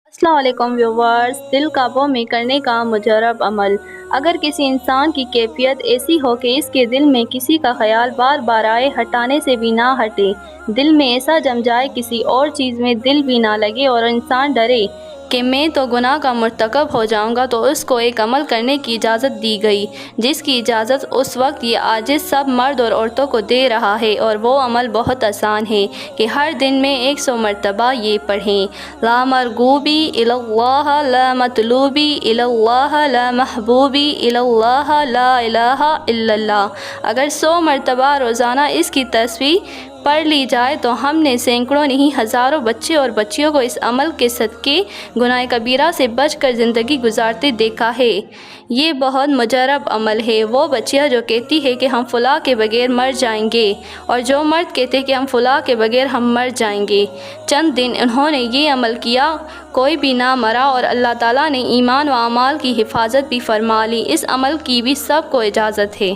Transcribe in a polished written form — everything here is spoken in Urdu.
السلام علیکم ویورز، دل قابو میں کرنے کا مجرب عمل۔ اگر کسی انسان کی کیفیت ایسی ہو کہ اس کے دل میں کسی کا خیال بار بار آئے، ہٹانے سے بھی نہ ہٹے، دل میں ایسا جم جائے کسی اور چیز میں دل بھی نہ لگے اور انسان ڈرے کہ میں تو گناہ کا مرتکب ہو جاؤں گا، تو اس کو ایک عمل کرنے کی اجازت دی گئی، جس کی اجازت اس وقت یہ عاجز سب مرد اور عورتوں کو دے رہا ہے، اور وہ عمل بہت آسان ہے کہ ہر دن میں 100 مرتبہ یہ پڑھیں: لا مرغوبی الی اللہ، لا مطلوبی الی اللہ، لا محبوبی الی اللہ، لا الہ الا اللہ۔ اگر 100 مرتبہ روزانہ اس کی تسبیح پڑھ لی جائے تو ہم نے سینکڑوں نہیں ہزاروں بچے اور بچیوں کو اس عمل کے صدقے گناہ کبیرہ سے بچ کر زندگی گزارتے دیکھا ہے۔ یہ بہت مجرب عمل ہے۔ وہ بچیاں جو کہتی ہے کہ ہم فلاں کے بغیر مر جائیں گے، اور جو مرد کہتے ہیں کہ ہم فلاں کے بغیر ہم مر جائیں گے، چند دن انہوں نے یہ عمل کیا، کوئی بھی نہ مرا، اور اللہ تعالیٰ نے ایمان و اعمال کی حفاظت بھی فرما لی۔ اس عمل کی بھی سب کو اجازت ہے۔